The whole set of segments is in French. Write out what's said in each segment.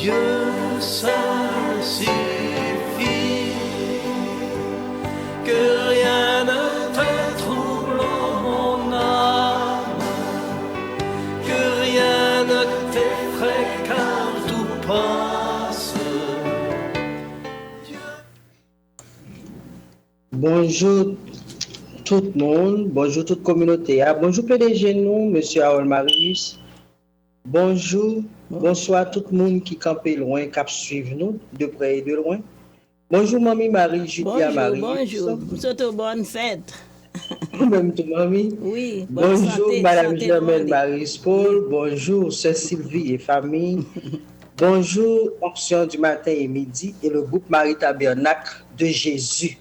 Dieu seul suffit, que rien ne te trouble mon âme, que rien ne t'effraie car tout passe. Bonjour tout le monde, bonjour toute communauté. Bonjour PDG nous, Monsieur Harold Marius. Bonjour, bonsoir tout le monde qui campe loin, qui suivre nous de près et de loin. Bonjour Mamie Marie, Julia Marie. Bonjour, surtout bonne fête. Même tout Mamie. Oui, bonne bonjour santé, Madame santé Germaine Marie Paul, bonjour Sœur Sylvie et famille. Bonjour Onction du matin et midi et le groupe Marie Tabernacle de Jésus.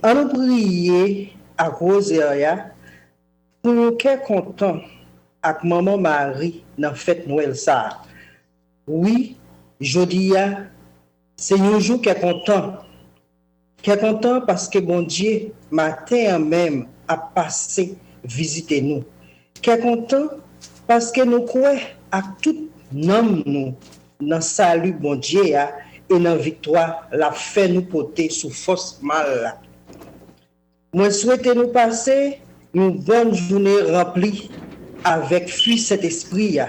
On nous prier à Rosaria pour nous qui content avec maman Marie dans fête Noël ça. Oui, jodi a c'est un jour qui est content. Qui est content parce que bon Dieu matin même a passé visiter nous. Qui est content parce que nous croyons à tout nom nous dans salut bon Dieu a et dans victoire la fait nous porter sous force mal. Moi souhaite nous passer une bonne journée remplie avec fruit cet esprit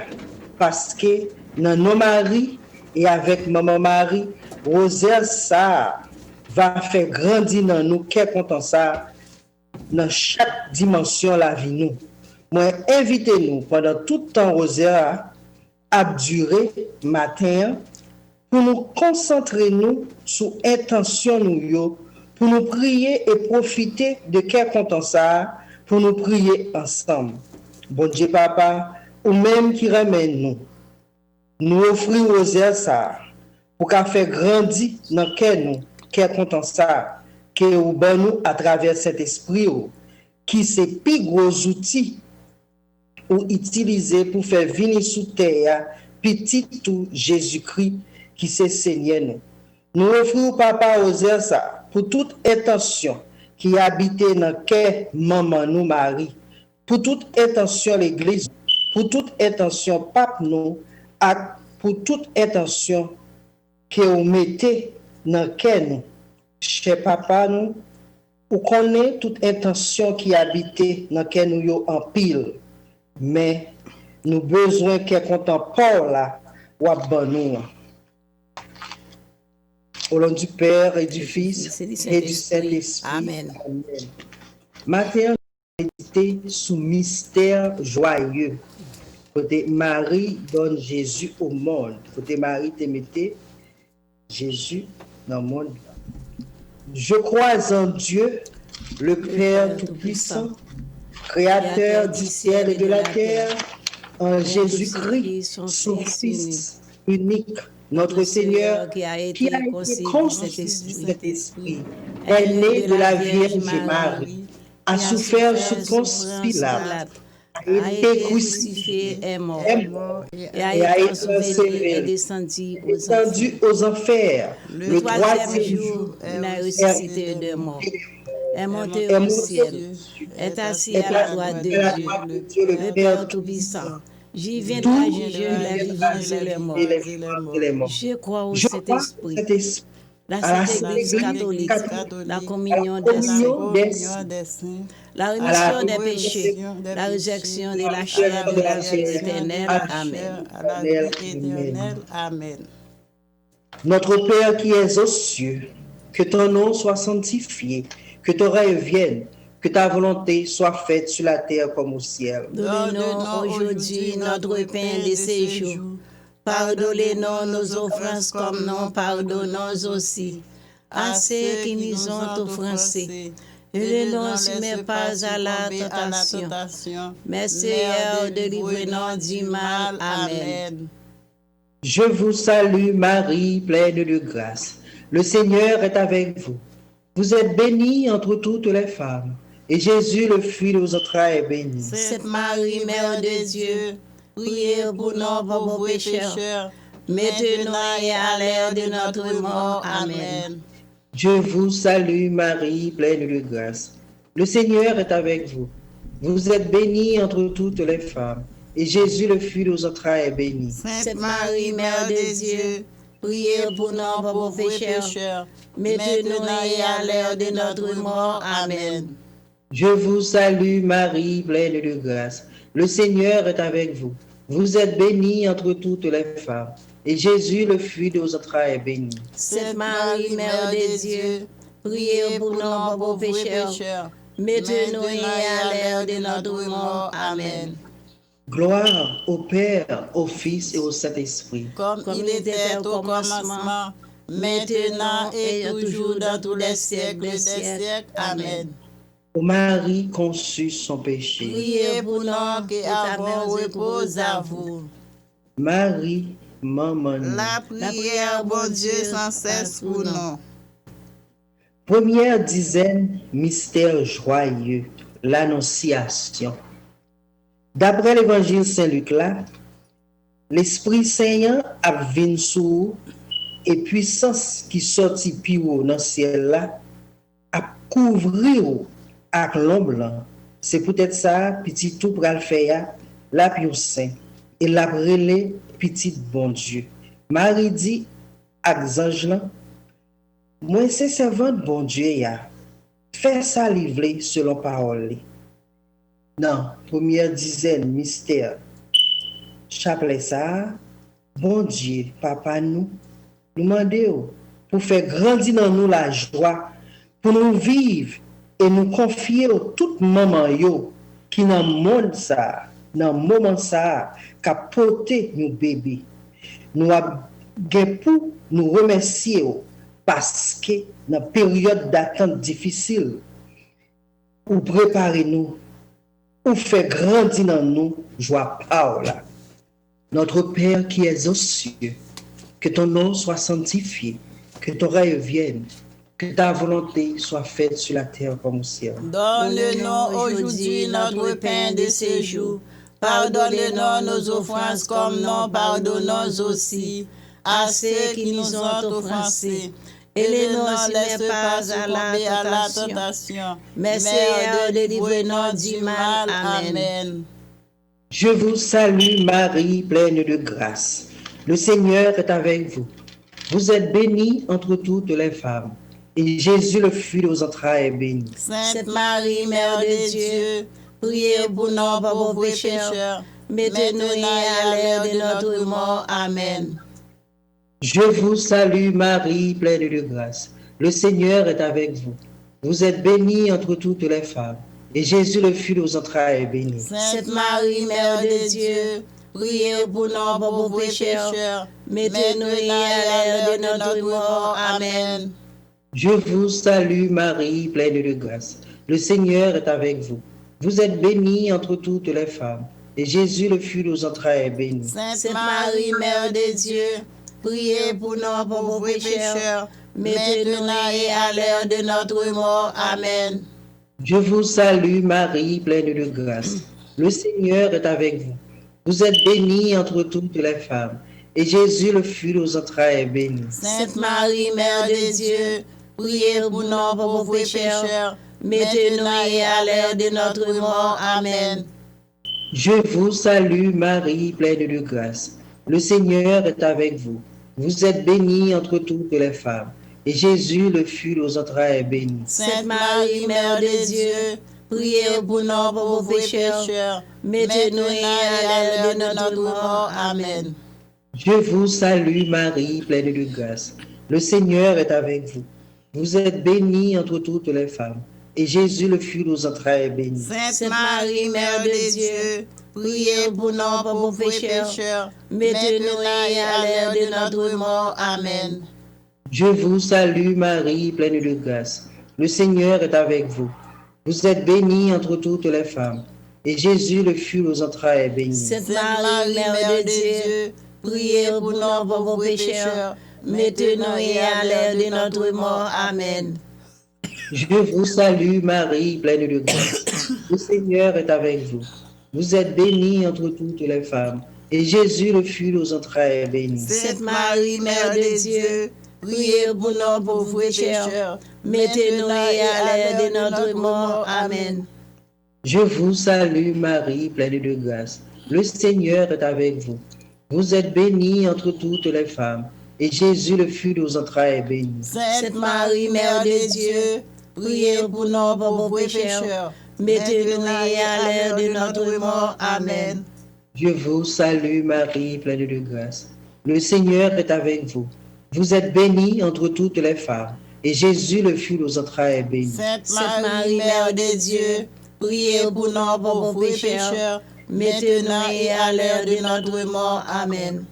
parce que dans nos maris et avec maman Marie Rosaire ça va faire grandir dans nous quel content ça dans chaque dimension la vie nous. Moi invitez-nous pendant tout le temps Rosaire à durer matin pour nous concentrer nous sur intention nous pour nous prier et profiter de quel content ça pour nous prier ensemble. Bon Dieu papa, ou même qui ramène nous offrir Rosaire ça pour qu'à faire grandir dans quel nous quel content ça que ou ben nous à travers cet esprit qui c'est plus gros outils ou utiliser pour faire venir sous terre petit tout Jésus-Christ qui c'est Seigneur nous. Nous offrons papa Rosaire ça pour toute intention qui habitait dans cœur maman nous Marie, pour toute intention l'église, pour toute intention pape nous, pour toute intention que vous mettez dans cœur nous. Cher papa nous, ou connaît toute intention qui habitait dans cœur nous en pile, mais nous besoin qu'elle contemple là ou à nous. Au nom du Père et du Fils et du Saint-Esprit. Amen. Matin, méditer sous mystère joyeux. Côté Marie donne Jésus au monde. Côté Marie te mettez Jésus dans le monde. Je crois en Dieu, le Père Tout-Puissant, Créateur du ciel et de la terre, en Jésus-Christ, son Fils unique, notre Seigneur, qui a été conçu cet esprit, est né de la Vierge Marie, a souffert sous Ponce Pilate, a été crucifié, est mort, et a été ensevelé et descendu aux enfers. Le troisième jour, il a ressuscité de mort, est monté au ciel, est assis à la droite de Dieu, le Père Tout-Puissant. J'y viendrai juger les vivants et les morts. Je crois au Saint-Esprit, la Sainte Église catholique, la communion des saints, la rémission des péchés, la résurrection de la chair de la vie éternelle. Amen. Notre Père qui es aux cieux, que ton nom soit sanctifié, que ton règne vienne, que ta volonté soit faite sur la terre comme au ciel. Donne-nous aujourd'hui notre pain de ce jour. Pardonnez-nous nos offenses comme nous pardonnons aussi à ceux qui nous ont offensés. Et ne nous soumets pas à la tentation, mais Seigneur, délivre-nous du mal. Amen. Je vous salue Marie, pleine de grâce. Le Seigneur est avec vous. Vous êtes bénie entre toutes les femmes. Et Jésus, le fruit de vos entrailles, est béni. Sainte Marie, Mère de Dieu, priez pour nous pauvres pécheurs, maintenant et à l'heure de notre mort. Amen. Je vous salue Marie, pleine de grâce. Le Seigneur est avec vous. Vous êtes bénie entre toutes les femmes. et Jésus, le fruit de vos entrailles, est béni. Sainte Marie, Mère de Dieu, priez pour nous pauvres pécheurs, maintenant et à l'heure de notre mort. Amen. Je vous salue, Marie, pleine de grâce. Le Seigneur est avec vous. Vous êtes bénie entre toutes les femmes, et Jésus, le fruit de vos entrailles, est béni. Sainte Marie, Mère de Dieu, priez pour nous pauvres pécheurs, maintenant et à l'heure de notre mort. Amen. Gloire au Père, au Fils et au Saint-Esprit. Comme il était au commencement, maintenant et toujours dans tous les siècles des siècles. Amen. Ô Marie conçue sans péché. Priez pour nous qui avons repos à vous. Marie, maman. La prière, bon Dieu, sans cesse pour nous. Première dizaine, mystère joyeux, l'Annonciation. D'après l'évangile Saint-Luc là, l'Esprit Saint a venu sur et puissance qui sortit plus haut dans le ciel là a couvrir avec l'ombre blanc. C'est peut-être ça, petit tout pour le faire, la pion saint et la relé petit bon Dieu. Marie dit avec ange là, moi c'est servante bon Dieu ya. Fais ça livrer selon parole. Non, première dizaine, mystère. Chapelet ça, bon Dieu, papa nous demandons pour faire grandir dans nous la joie, pour nous vivre et nous confier à tout maman yo qui dans le monde ça, dans le moment ça, qu'a porté nos bébés. Nous avons pour nous remercier parce que dans la période d'attente difficile, ou préparer nous, ou faire grandir dans nous, joie Paola. Notre Père qui es aux cieux, que ton nom soit sanctifié, que ton règne vienne, que ta volonté soit faite sur la terre comme au ciel. Donne-nous aujourd'hui notre pain de ce jour. Pardonne-nous nos offenses comme nous pardonnons aussi à ceux qui nous ont offensés. Et ne nous laisse pas tomber à la tentation, mais Seigneur, délivre-nous du mal. Amen. Je vous salue Marie, pleine de grâce. Le Seigneur est avec vous. Vous êtes bénie entre toutes les femmes. Et Jésus, le fruit de vos entrailles, est béni. Sainte Marie, Mère de Dieu, priez pour nous pauvres pécheurs, maintenant et à l'heure de notre mort. Amen. Je vous salue Marie, pleine de grâce. Le Seigneur est avec vous. Vous êtes bénie entre toutes les femmes. Et Jésus, le fruit de vos entrailles, est béni. Sainte Marie, Mère de Dieu, priez pour nous pauvres pécheurs, maintenant et à l'heure de notre mort. Amen. Je vous salue Marie, pleine de grâce. Le Seigneur est avec vous. Vous êtes bénie entre toutes les femmes. Et Jésus, le fruit de vos entrailles, est béni. Sainte Marie, Mère de Dieu, priez pour nous pauvres pécheurs, maintenant et à l'heure de notre mort. Amen. Je vous salue Marie, pleine de grâce. Le Seigneur est avec vous. Vous êtes bénie entre toutes les femmes. Et Jésus, le fruit de vos entrailles, est béni. Sainte Marie, Mère de Dieu, priez pour nous pauvres pécheurs, maintenant et à l'heure de notre mort. Amen. Je vous salue Marie, pleine de grâce. Le Seigneur est avec vous. Vous êtes bénie entre toutes les femmes. Et Jésus, le fruit de vos entrailles, est béni. Sainte Marie, Mère de Dieu, priez pour nous pauvres pécheurs, maintenant et à l'heure de notre mort. Amen. Je vous salue Marie, pleine de grâce. Le Seigneur est avec vous. Vous êtes bénie entre toutes les femmes. Et Jésus, le fruit de vos entrailles, est béni. Sainte Marie, Mère de Dieu, priez pour nous pauvres pécheurs, maintenant et à l'heure de notre mort. Amen. Je vous salue Marie, pleine de grâce. Le Seigneur est avec vous. Vous êtes bénie entre toutes les femmes. Et Jésus, le fruit de vos entrailles, est béni. Sainte Marie, Mère de Dieu, priez pour nous pauvres pécheurs, maintenant et à l'heure de notre mort. Amen. Je vous salue Marie, pleine de grâce. Le Seigneur est avec vous. Vous êtes bénie entre toutes les femmes. Et Jésus, le fruit de vos entrailles, est béni. Sainte Marie, Mère de Dieu, priez pour nous pauvres pécheurs, maintenant et à l'heure de notre mort. Amen. Je vous salue Marie, pleine de grâce. Le Seigneur est avec vous. Vous êtes bénie entre toutes les femmes, et Jésus, le fruit de vos entrailles, est béni. Sainte Marie, Mère de Dieu, priez pour nous pauvres pécheurs, maintenant et à l'heure de notre mort. Amen. Je vous salue, Marie, pleine de grâce. Le Seigneur est avec vous. Vous êtes bénie entre toutes les femmes, et Jésus, le fruit de vos entrailles, est béni. Sainte Marie, Mère de Dieu, priez pour nous pauvres pécheurs, maintenant et à l'heure de notre mort. Amen.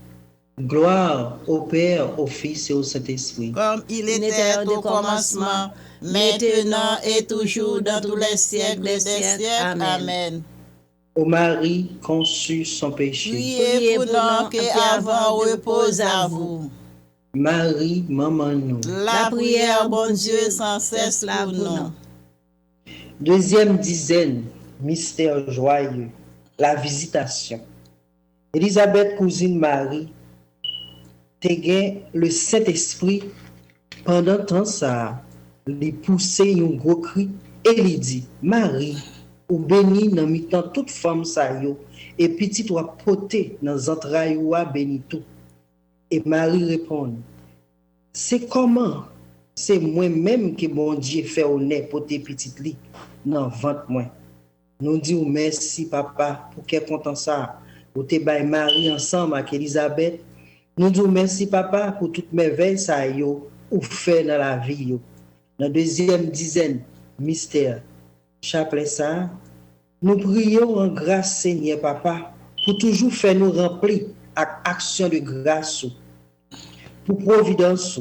Gloire au Père, au Fils et au Saint-Esprit. Comme il était au commencement, maintenant et toujours dans tous les siècles des siècles. Amen. Ô Marie, conçue sans péché. Priez pour nous qui avons repose à vous. Marie, maman nous. La prière, bon Dieu, sans cesse pour nous. Deuxième dizaine, mystère joyeux, la visitation. Élisabeth, cousine Marie, te gen le Saint-Esprit pendant temps ça, li pousse un gros cri et li dit, Marie, ou béni dans mi-temps toute femme sa yo, et petit toi poté dans entrailles ou a béni tout. Et Marie répond, c'est comment? C'est moi-même que bon Dieu fait honneur pour tes petites li, dans ventre moi. Nous disons merci papa pour qu'elle content ça, pour te bail Marie ensemble avec Élisabeth. Nous disons merci papa pour toute merveille ça yo ou fait dans la vie yo. Dans deuxième dizaine mystère chapelet ça, nous prions en grâce Seigneur papa pour toujours faire nous remplir avec action de grâce pour providence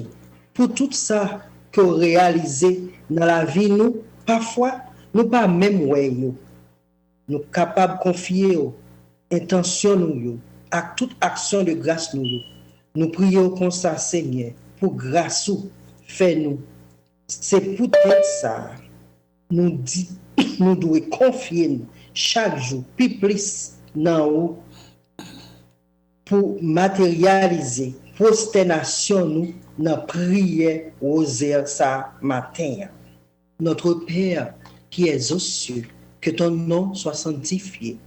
pour tout ça que réalisé dans la vie nous parfois nous pas même ouais yo. Nous capables de confier aux intentions nous à toute action de grâce nous. Nous prions comme ça, Seigneur, pour grâce ou fais-nous. C'est peut-être ça. Nous dit, nous devons confier nous chaque jour, puis plus dans nous, pour matérialiser prosternation nous dans prière aux heures ça matin. Notre Père qui est aux cieux, que ton nom soit sanctifié,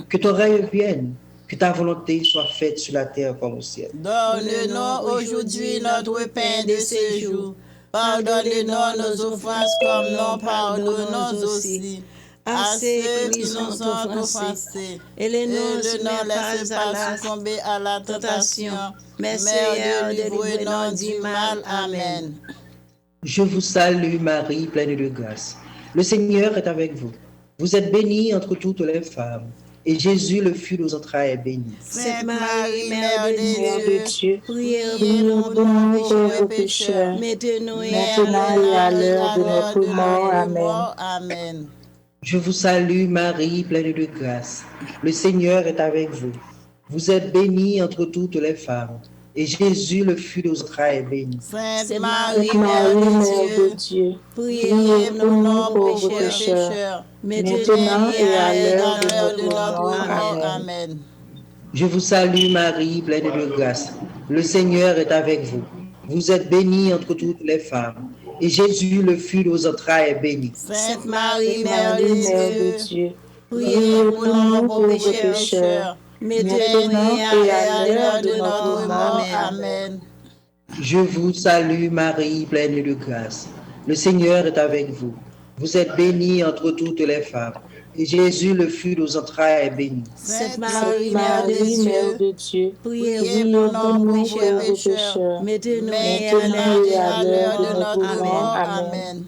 que ton règne vienne, que ta volonté soit faite sur la terre comme au ciel. Donne-nous aujourd'hui notre pain de ce jour. Pardonne-nous nos offenses comme nous pardonnons aussi à ceux qui nous ont offensés. Et ne nous laisse pas succomber à la tentation, mais Seigneur, délivre-nous du mal. Amen. Je vous salue Marie, pleine de grâce. Le Seigneur est avec vous. Vous êtes bénie entre toutes les femmes, et Jésus, le fruit de vos entrailles, est béni. Sainte Marie, Mère de Dieu, priez pour nous pauvres pécheurs, maintenant et à l'heure de notre mort. Amen. Je vous salue Marie, pleine de grâce. Le Seigneur est avec vous. Vous êtes bénie entre toutes les femmes, et Jésus, le fruit de vos entrailles, est béni. Sainte Marie, Mère de Dieu, priez pour nous pauvres pécheurs, maintenant et à l'heure de notre mort. Amen. Je vous salue Marie, pleine de grâce. Le Seigneur est avec vous. Vous êtes bénie entre toutes les femmes, et Jésus, le fruit de vos entrailles, est béni. Sainte Marie, Mère de Dieu, priez pour nous pauvres pécheurs, maintenant et à l'heure de notre mort. Amen. Je vous salue Marie, pleine de grâce. Le Seigneur est avec vous. Vous êtes bénie entre toutes les femmes, et Jésus, le fruit de vos entrailles, est béni. Sainte Marie, Mère de Dieu, priez pour nous pauvres pécheurs, maintenant et à l'heure de notre mort. Amen.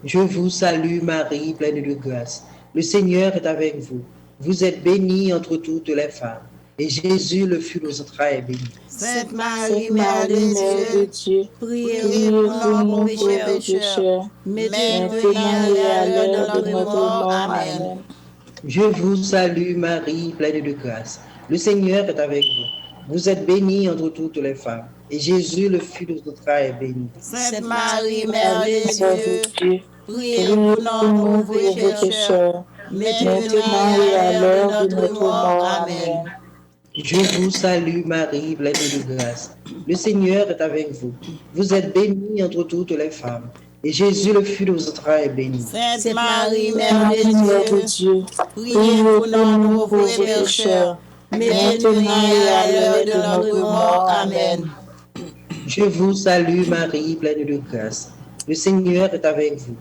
Je vous salue Marie, pleine de grâce. Le Seigneur est avec vous. Vous êtes bénie entre toutes les femmes, et Jésus, le fruit de vos entrailles, est béni. Sainte Marie, Mère de Dieu, priez pour nous pauvres pécheurs, maintenant et à l'heure de notre mort. Amen. Je vous salue Marie, pleine de grâce. Le Seigneur est avec vous. Vous êtes bénie entre toutes les femmes, et Jésus, le fruit de vos entrailles, est béni. Sainte Marie, Mère de Dieu, priez pour nous pauvres pécheurs, maintenant et à l'heure de notre mort. Amen. Je vous salue Marie, pleine de grâce. Le Seigneur est avec vous. Vous êtes bénie entre toutes les femmes, et Jésus, le fruit de vos entrailles, est béni. Sainte Marie, Mère de Dieu, priez pour nous pauvres pécheurs, maintenant et à l'heure de notre mort. Amen. Je vous salue, Marie, pleine de grâce. Le Seigneur est avec vous.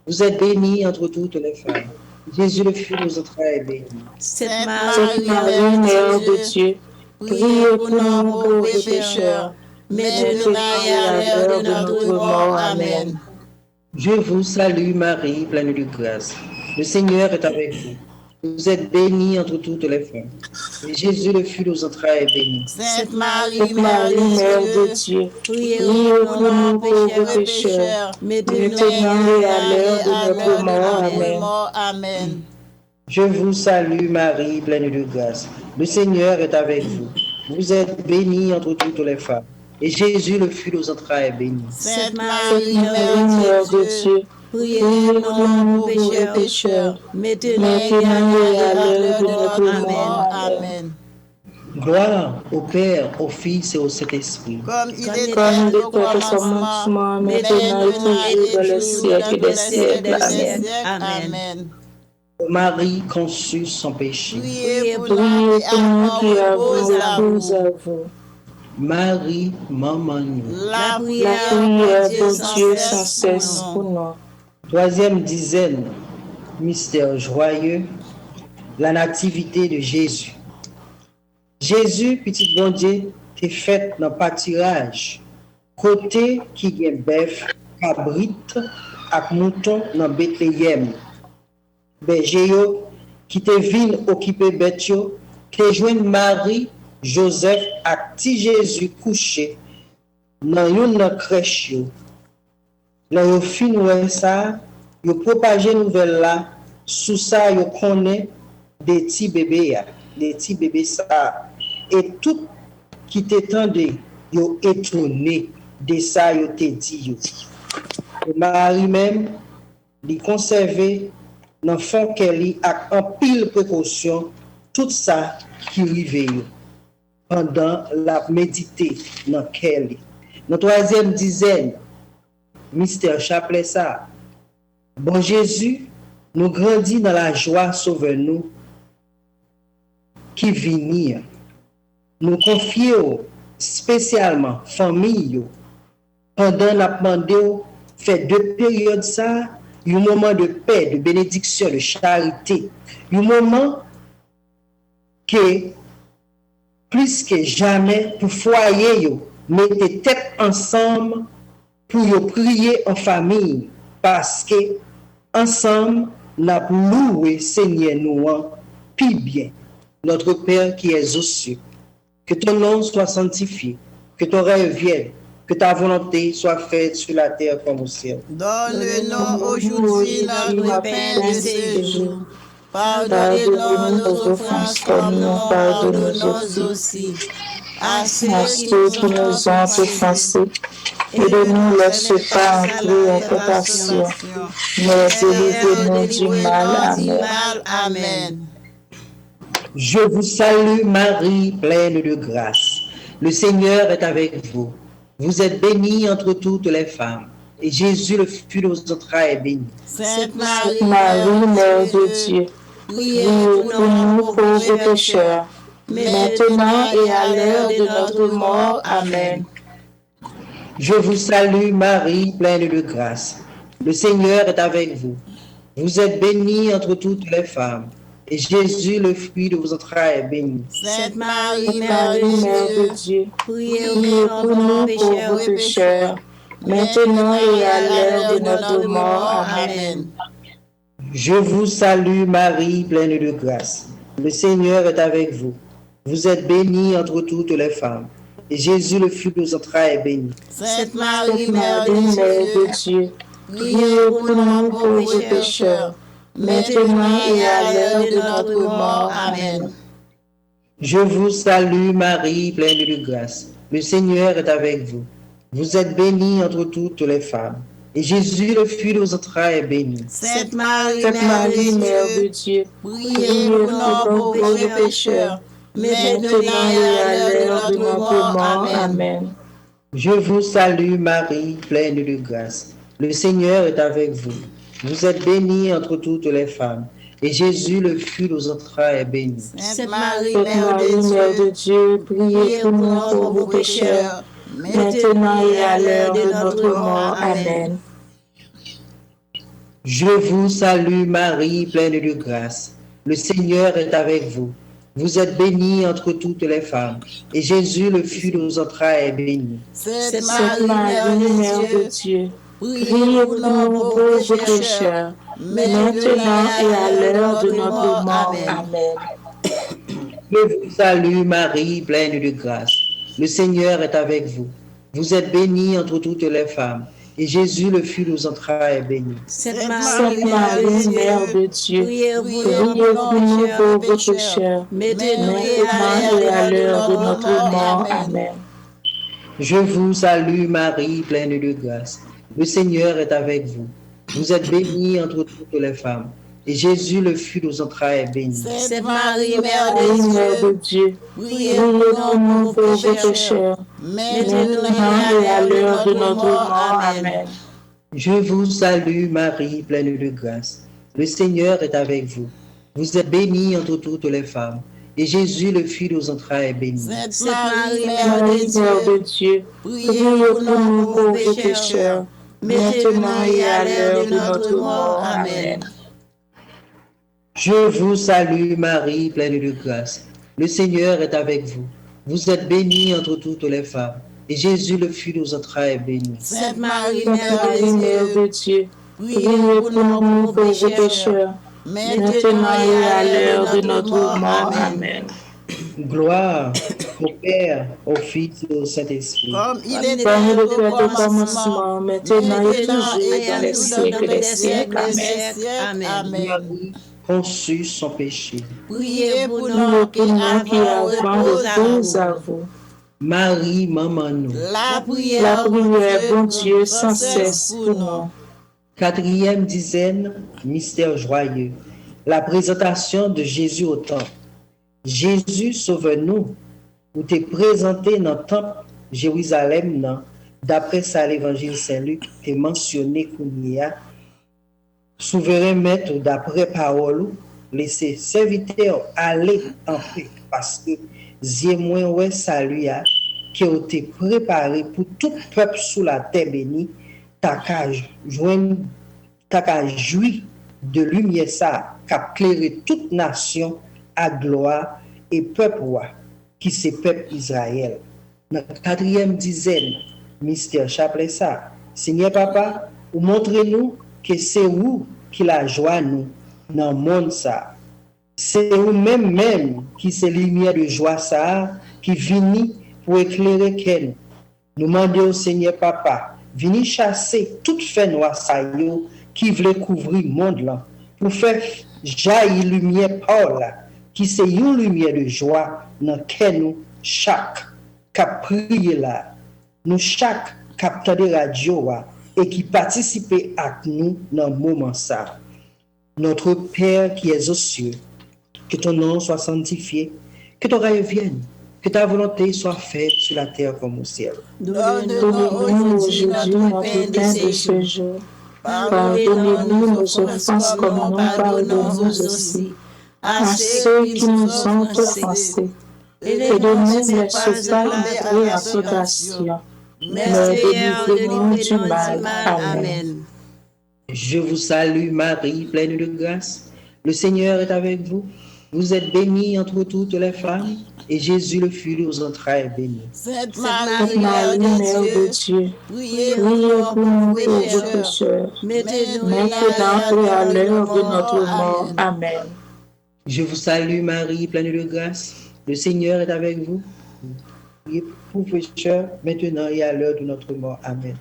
Vous êtes bénie entre toutes les femmes. Jésus, le fruit de vos entrailles, est béni. Sainte Marie, Mère de Dieu, priez pour nous pauvres pécheurs, maintenant et à l'heure de notre mort. Amen. Je vous salue, Marie, pleine de grâce. Le Seigneur est avec vous. Vous êtes bénie entre toutes les femmes. Et Jésus, le fruit de vos entrailles, est béni. Sainte Marie, Mère de Dieu, priez pour nous pauvres pécheurs, maintenant et à l'heure de notre mort. Amen. Je vous salue, Marie, pleine de grâce. Le Seigneur est avec vous. Vous êtes bénie entre toutes les femmes. Et Jésus, le fruit de vos entrailles, est béni. Sainte Marie, Mère de Dieu, priez pour nous pauvres pécheurs, maintenant et à l'heure de notre mort. Amen. Gloire au Père, au Fils et au Saint-Esprit. Comme il était au commencement, maintenant et toujours, dans le siècle des siècles. Amen. Ô Marie conçue sans péché. Priez pour nous qui avons à vous. Marie, maman nous. La prière de Dieu sans cesse pour nous. Troisième dizaine, mystère joyeux, la nativité de Jésus. Jésus, petit bon Dieu, t'es fait dans pâturage, côté qui gagne bœuf, cabrit, ak mouton dans Bethléem. Berger yo, qui te vin occupé bête yo, te joine Marie, Joseph ak ti Jésus couché dans yon crèche yo. Là yo fin wè ça, yo propagé nouvelle là, sous ça yo connaît des petits bébés ça. Et tout qui t'étendait, yo étonné de ça yo te dit yo. Et Marie même, li conservé dans fond qu'elle a en pile précaution tout ça qui rive yo pendant la méditer dans qu'elle. Dans troisième dizaine, mystère chapelet ça. Bon Jésus, nous grandit dans la joie sauve-nous qui venir. Nous confions spécialement famille pendant la pandémie fait deux périodes ça, un moment de paix, de bénédiction, de charité, un moment que plus que jamais pour foyer yo mettez tête ensemble pour yo prier en famille parce que ensemble n'a loué Seigneur nous puis bien notre Père qui est aux cieux. Que ton nom soit sanctifié, que ton règne vienne, que ta volonté soit faite sur la terre comme au ciel. Donne-nous aujourd'hui notre pain de ce jour. Pardonnez-nous nos offenses comme nous pardonnons aussi à ceux qui nous ont offensés. Et ne nous laisse pas entrer en tentation, mais délivre-nous du mal. Amen. Je vous salue Marie, pleine de grâce. Le Seigneur est avec vous. Vous êtes bénie entre toutes les femmes. Et Jésus, le fruit de vos entrailles, est béni. Sainte Marie, Mère de Dieu, priez pour nous pauvres pécheurs, maintenant et à l'heure de notre mort. Amen. Je vous salue Marie, pleine de grâce. Le Seigneur est avec vous. Vous êtes bénie entre toutes les femmes. Et Jésus, le fruit de vos entrailles, est béni. Sainte Marie, Mère de Dieu, priez pour nous pauvres pécheurs, maintenant et à l'heure de notre mort. Amen. Je vous salue Marie, pleine de grâce. Le Seigneur est avec vous. Vous êtes bénie entre toutes les femmes. Et Jésus, le fruit de vos entrailles, est béni. Sainte Marie, Mère de Dieu, priez pour nous pauvres pécheurs, maintenant et à l'heure de notre mort. Amen. Je vous salue Marie, pleine de grâce. Le Seigneur est avec vous. Vous êtes bénie entre toutes les femmes. Et Jésus, le fruit de vos entrailles, est béni. Sainte Marie, Mère de Dieu, priez pour nous pauvres pécheurs, maintenant et à l'heure de notre mort. Amen. Je vous salue Marie, pleine de grâce. Le Seigneur est avec vous. Vous êtes bénie entre toutes les femmes. Et Jésus, le fruit de vos entrailles, est béni. Sainte Marie, Sainte Mère Marie, Mère de de Dieu, priez pour nous pauvres pécheurs, maintenant et à l'heure de notre mort. Amen. Je vous salue Marie, pleine de grâce. Le Seigneur est avec vous. Vous êtes bénie entre toutes les femmes. Et Jésus, le fruit de vos entrailles, est béni. Sainte Sainte Marie, Mère de Dieu, priez pour nous pauvres pécheurs, maintenant et à l'heure de notre mort. Amen. Je vous salue Marie, pleine de grâce. Le Seigneur est avec vous. Vous êtes bénie entre toutes les femmes. Et Jésus, le fruit de vos entrailles, est béni. Sainte Sainte Marie, Mère de Dieu, priez pour nous pauvres pécheurs, maintenant et à l'heure de notre mort. Amen. Je vous salue Marie, pleine de grâce. Le Seigneur est avec vous. Vous êtes bénie entre toutes les femmes. Et Jésus, le fruit de vos entrailles, est béni. Sainte Marie, Mère Marie, Mère de de Dieu, Dieu, priez priez pour nous pauvres pécheurs, maintenant et à l'heure de notre mort. Amen. Je vous salue Marie, pleine de grâce. Le Seigneur est avec vous. Vous êtes bénie entre toutes les femmes. Et Jésus, le fruit de vos entrailles, est béni. Sainte Marie, Mère Marie, Mère de de Dieu, Dieu, priez pour nous pauvres pécheurs, maintenant et à l'heure de notre mort. Amen. Je vous salue Marie, pleine de grâce. Le Seigneur est avec vous. Vous êtes bénie entre toutes les femmes. Et Jésus, le fruit de vos entrailles, est béni. Sainte Marie, Sainte Marie, Mère de Dieu, priez pour nous pauvres pécheurs, maintenant et à l'heure de notre mort. Amen. Gloire au Père, au Fils et au Saint-Esprit. Comme il Comme était il au était au commencement, commencement, maintenant et toujours, dans les siècles des siècles. Amen. Amen. Marie conçut sans péché. Priez pour Priez nous pour nous qui avons recours à vous. Marie, maman nous. La La prière, prière, bon Dieu, sans cesse pour nous. Quatrième dizaine, mystère joyeux. La présentation de Jésus au temple. Jésus, sauve-nous, ou t'es présenté dans le temple Jérusalem, non? D'après ça, l'évangile Saint-Luc, t'es mentionné qu'il y a souverain maître d'après parole, laissez serviteur aller en paix, parce que j'ai moins ouais salut qui a été préparé pour tout peuple sous la terre bénie, t'as qu'à jouir de lumière ça, qu'a éclairé toute nation à gloire et peuple roi, qui c'est peuple Israël. Dans la quatrième dizaine, mystère chapelet ça, Seigneur Papa, ou montrez-nous que c'est vous qui la joie nous dans le monde ça. C'est vous-même qui c'est lumière de joie ça, qui vient pour éclairer qu'elle. Nous demandons au Seigneur Papa, venez chasser toute fait noire ça yo, qui voulait couvrir le monde là, pour faire jaillir lumière par là, qui c'est une lumière de joie dans laquelle nous chaque cap prier là, nous chaque capteur de radio et qui participe à nous dans le moment ça. Notre Père qui es aux cieux, que ton nom soit sanctifié, que ton règne vienne, que ta volonté soit faite sur la terre comme au ciel. Donnez-nous aujourd'hui notre pain de ce jour. Pardonnez-nous nos offenses comme nous pardonnons aussi à ceux qui nous ont offensés. Et de nous ne laisse pas entrer en tentation, mais délivrez-nous du mal. Amen. Je vous salue Marie, pleine de grâce. Le Seigneur est avec vous. Vous êtes bénie entre toutes les femmes, et Jésus, le fruit de vos entrailles, est béni. Sainte Sainte Marie, Mère de Dieu, priez pour nous pauvres pécheurs, maintenant et à l'heure de notre mort. Amen. Je vous salue Marie, pleine de grâce. Le Seigneur est avec vous. Priez pour pécheurs, maintenant et à l'heure de notre mort. Amen.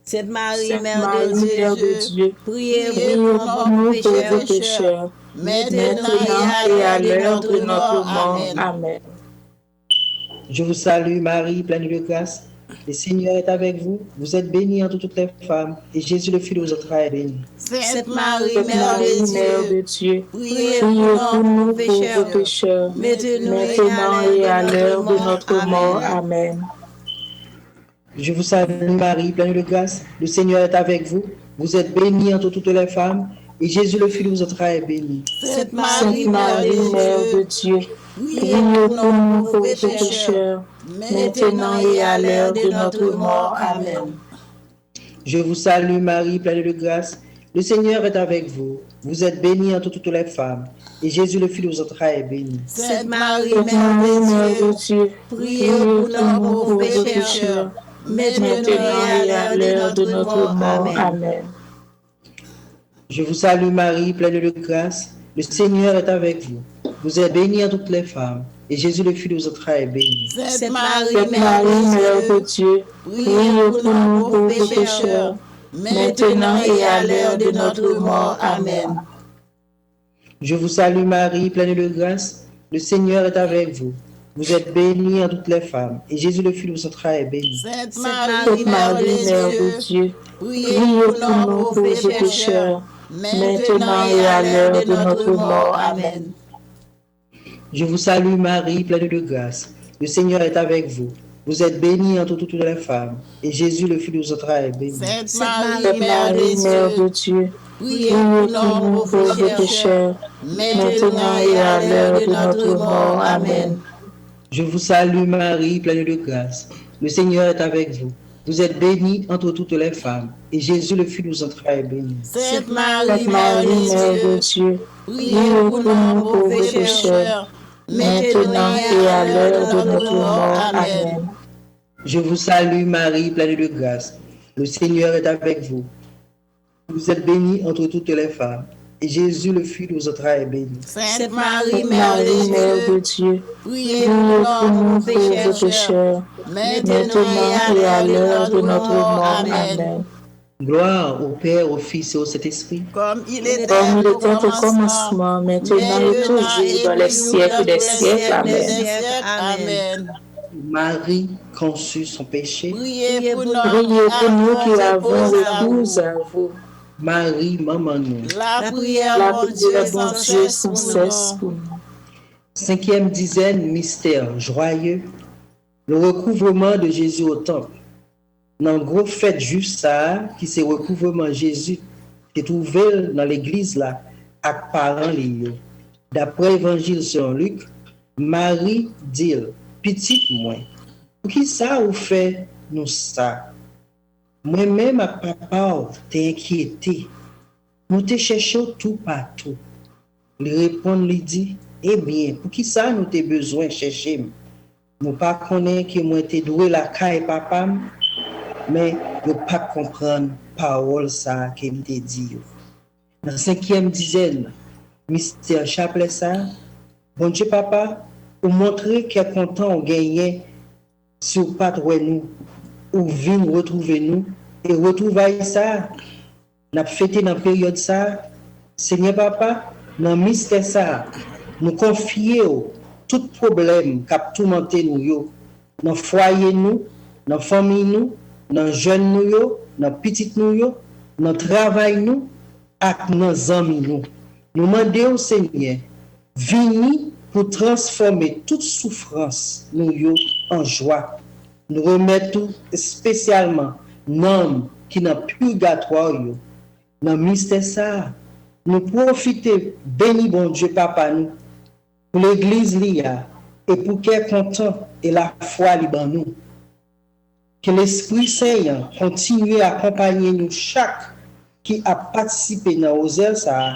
Sainte Marie, Sainte Mère Marie, de Mère de Dieu, Dieu, priez priez pour pour nous nous pauvres pécheurs, maintenant et à l'heure de notre mort. Amen. Je vous salue Marie, pleine de grâce. Le Seigneur est avec vous. Vous êtes bénie entre toutes les femmes, et Jésus, le fruit de vos entrailles, est béni. Sainte Marie, Sainte Mère Marie, de Mère Dieu, de Dieu, priez priez pour pour nous nous pauvres pécheurs, maintenant maintenant et à l'heure de notre mort. Amen. Je vous salue Marie, pleine de grâce. Le Seigneur est avec vous. Vous êtes bénie entre toutes les femmes. Et Jésus, le fruit de vos entrailles, est béni. Sainte Sainte Marie, Mère de Dieu, priez pour nous pauvres pécheurs, maintenant et à l'heure de notre mort. Amen. Je vous salue Marie, pleine de grâce. Le Seigneur est avec vous. Vous êtes bénie entre toutes les femmes. Et Jésus, le fruit de vos entrailles, est béni. Sainte Marie, Sainte Mère Marie, Mère de de Dieu, Dieu, priez pour nous pauvres pécheurs, pécheurs, maintenant maintenant et à l'heure de notre mort. Amen. Je vous salue Marie, pleine de grâce. Le Seigneur est avec vous. Vous êtes bénie entre toutes les femmes. Et Jésus, le fruit de vos entrailles, est béni. Sainte Marie, Sainte Mère Marie, Mère de de Dieu, Dieu, priez pour nous pauvres pécheurs, maintenant et à l'heure de notre mort. Amen. Je vous salue Marie, pleine de grâce. Le Seigneur est avec vous. Vous êtes bénie entre toutes les femmes. Et Jésus, le fruit de vos entrailles, est béni. Sainte Sainte Marie, Mère Marie, Mère de de Dieu, Dieu, priez priez pour pour nous nous pauvres pauvres pécheurs, pécheurs, maintenant et à l'heure de notre mort. Amen. Je vous salue Marie, pleine de grâce. Le Seigneur est avec vous. Vous êtes bénie entre toutes les femmes. Et Jésus, le fruit de vos entrailles, est béni. Sainte Sainte Marie, Mère Marie, Mère de de Dieu, Dieu, priez priez pour pour nous nous pauvres pauvres pécheurs, pécheurs, maintenant et à l'heure de notre mort. Amen. Je vous salue Marie, pleine de grâce. Le Seigneur est avec vous. Vous êtes bénie entre toutes les femmes. Et Jésus, le fruit de vos entrailles, est béni. Sainte Marie, Sainte Mère Marie, Mère de de Dieu, Dieu, priez pour nous pauvres pécheurs, maintenant et à l'heure de notre mort. Amen. Je vous salue Marie, pleine de grâce. Le Seigneur est avec vous. Vous êtes bénie entre toutes les femmes. Et Jésus, le fruit de vos entrailles, est béni. Sainte Marie, Sainte Mère Marie, Mère de de Dieu, Dieu, priez priez pour pour nous nous pauvres pauvres pécheurs, pécheurs, maintenant et à l'heure de notre mort. Amen. Gloire au Père, au Fils et au Saint-Esprit. Comme il était Comme il au était au commencement, maintenant et toujours, dans les siècles des siècles. Amen. Amen. Marie conçut son péché. Priez pour Priez pour nous qui avons recours à vous. Marie, maman nous. La prière, La mon Dieu, prière, bon sans Dieu, cesse sans pour cesse nous. pour nous. 5e dizaine, mystère joyeux. Le recouvrement de Jésus au temple. Dans le gros fête juste ça, qui c'est recouvrement Jésus, qui est trouvé dans l'église là, avec parents liés. D'après l'évangile selon Luc, Marie dit, petite moi, pour qui ça vous fait nous ça? Moi-même, à papa, t'es inquiété. Nous te cherchons tout partout. Il répond, lui dit, eh bien, pour qui ça nous t'es besoin de chercher? Nous pas connaître que moi t'es doué la caille papa, mais nous pas comprendre parole ça qu'il t'a dit. Dans 5e dizaine, mystère chapelet ça, bon Dieu papa, pour montrer qu'il est content on gagne sur pas nous, ou vient retrouver nous et retrouver ça. N'a fêté dans période ça, Seigneur papa, dans mystère ça, nous confier tout problème qui a tourmenté nous yo, dans foyer nous, dans famille nous, dans jeune nous yo, dans petite nous yo, dans travail nous, ak dans amis nous. Nous demandons au Seigneur, vini pour transformer toute souffrance nous yo en joie. Nous remettons spécialement l'homme qui n'a purgatoire yo. Dans mystère ça, nous profiter béni bon Dieu papa nous pour l'église lia et pour qu'elle content et la foi liban nous. Que l'Esprit Saint continue à accompagner nous chaque qui a participé dans Osel ça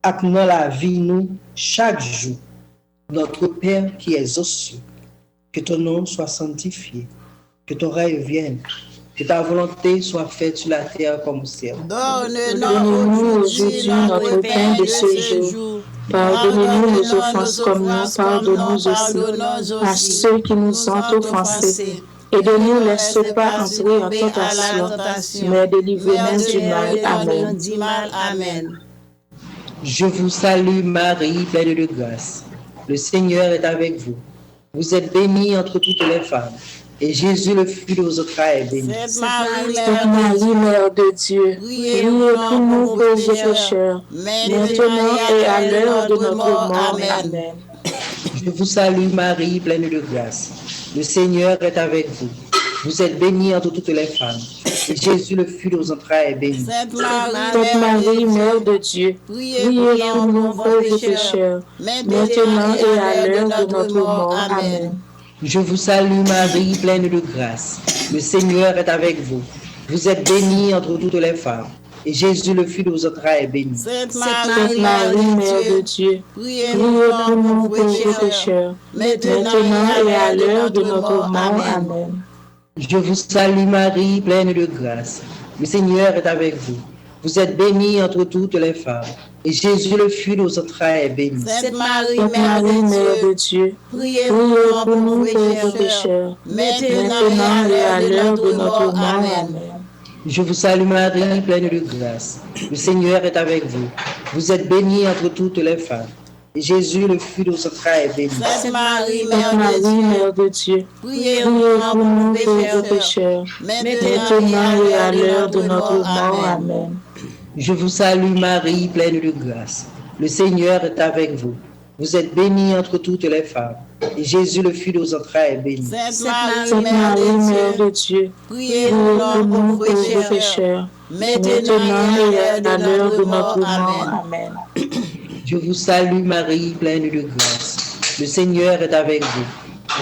et dans la vie nous chaque jour. Notre Père qui est aux cieux, que ton nom soit sanctifié, que ton règne vienne, que ta volonté soit faite sur la terre comme au ciel. Donne-nous aujourd'hui notre pain de ce jour. Pardonnez-nous nos offenses comme nous pardonnons aussi à ceux qui nous ont offensés. Et ne nous laisse pas entrer en tentation, mais délivre-nous du mal. Amen. Je vous salue Marie, pleine de grâce. Le Seigneur est avec vous. Vous êtes bénie entre toutes les femmes. Et Jésus, le fruit de vos entrailles, est béni. Sainte Marie, Mère de Dieu, priez pour nous pauvres pécheurs, maintenant et à l'heure de notre mort. Amen. Je vous salue Marie, pleine de grâce. Le Seigneur est avec vous. Vous êtes bénie entre toutes les femmes. Et Jésus, le fruit de vos entrailles, est béni. Sainte Marie, Mère de Dieu, priez pour nous pauvres pécheurs, maintenant et à l'heure de notre mort. Amen. Je vous salue Marie, pleine de grâce. Le Seigneur est avec vous. Vous êtes bénie entre toutes les femmes. Et Jésus, le fruit de vos entrailles, est béni. Sainte Marie, Mère de Dieu, priez pour nous pauvres pécheurs, maintenant et à l'heure de notre mort. Amen. Je vous salue Marie, pleine de grâce. Le Seigneur est avec vous. Vous êtes bénie entre toutes les femmes. Et Jésus, le fruit de vos entrailles, est béni. Sainte Marie, Mère de Dieu, priez pour nous pauvres pécheurs, maintenant et à l'heure de notre mort. Amen. Je vous salue Marie, pleine de grâce. Le Seigneur est avec vous. Vous êtes bénie entre toutes les femmes. Et Jésus, le fruit de vos entrailles, est béni. Sainte Marie, Mère de Dieu, priez pour nous pauvres pécheurs, maintenant et à l'heure de notre mort. Amen. Je vous salue Marie, pleine de grâce. Le Seigneur est avec vous. Vous êtes bénie entre toutes les femmes. Et Jésus, le fruit de vos entrailles, est béni. Sainte Marie, Mère de Dieu, priez pour nous pauvres pécheurs, maintenant et à l'heure de notre mort. Amen. Je vous salue Marie, pleine de grâce. Le Seigneur est avec vous.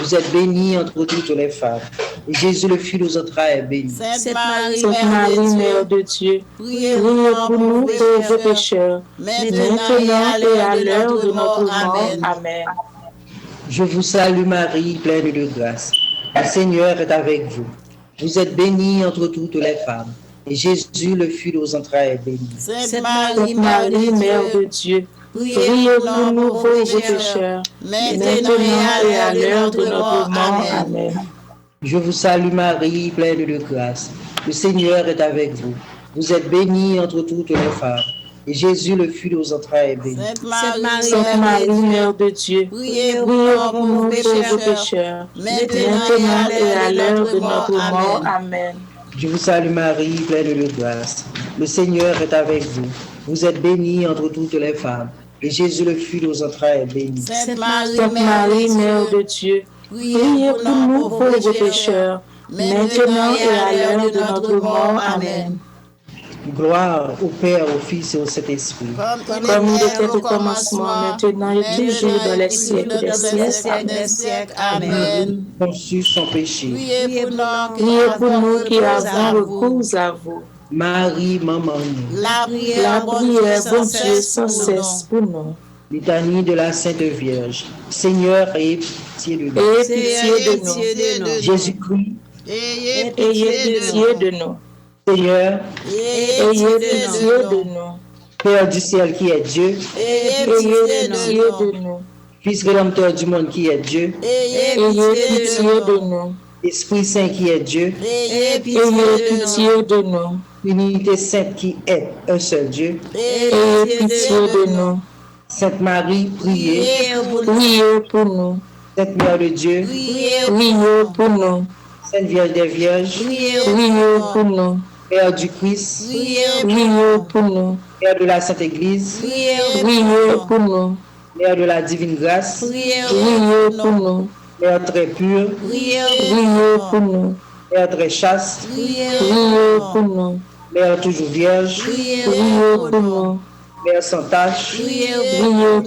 Vous êtes bénie entre toutes les femmes. Et Jésus, le fruit de vos entrailles, est béni. Sainte Marie, Mère de Dieu, priez pour nous pauvres pécheurs, maintenant et à l'heure de notre mort. Amen. Je vous salue Marie, pleine de grâce. Le Seigneur est avec vous. Vous êtes bénie entre toutes les femmes. Et Jésus, le fruit de vos entrailles, est béni. Sainte Marie, Mère de Dieu, priez pour nous pauvres pécheurs, maintenant et à l'heure de notre mort. Amen. Je vous salue Marie, pleine de grâce. Le Seigneur est avec vous. Vous êtes bénie entre toutes les femmes. Et Jésus, le fruit de vos entrailles, est béni. Sainte Marie, Mère de Dieu, priez pour nous pauvres pécheurs, maintenant et à l'heure de notre mort. Amen. Je vous salue Marie, pleine de grâce. Le Seigneur est avec vous. Vous êtes bénie entre toutes les femmes. Et Jésus, le fruit de vos entrailles, est béni. Sainte Marie, Mère de Dieu, priez pour nous pauvres pécheurs, maintenant et à l'heure de notre mort. Amen. Gloire au Père, au Fils et au Saint-Esprit. Comme il était au commencement, maintenant et toujours dans les siècles des siècles. Amen. Conçu sans péché. Priez pour nous qui avons recours à vous. Marie, maman, La prière, bon Dieu, sans cesse pour nous. litanie de la Sainte Vierge. Seigneur, ayez pitié de nous. Ayez pitié de nous. Jésus-Christ, Ayez pitié de nous. Seigneur, Ayez pitié de nous. Père du ciel qui est Dieu, Ayez pitié de nous. Fils rédempteur du monde qui est Dieu, Ayez pitié de nous. Esprit Saint qui est Dieu, Ayez pitié de nous. Unité Sainte qui est un seul Dieu. Ayez pitié de nous. Sainte Marie, priez. Priez pour nous. Sainte Mère de Dieu, Priez pour nous. Sainte Vierge des Vierges, Priez pour nous. Mère du Christ, Priez pour nous. Mère de la Sainte Église, Priez pour nous. Mère de la Divine Grâce, Priez pour nous. Mère très pure, Priez pour nous. Mère très chaste, Priez pour nous. Mère toujours vierge, Priez pour nous. Mère sans tache, Priez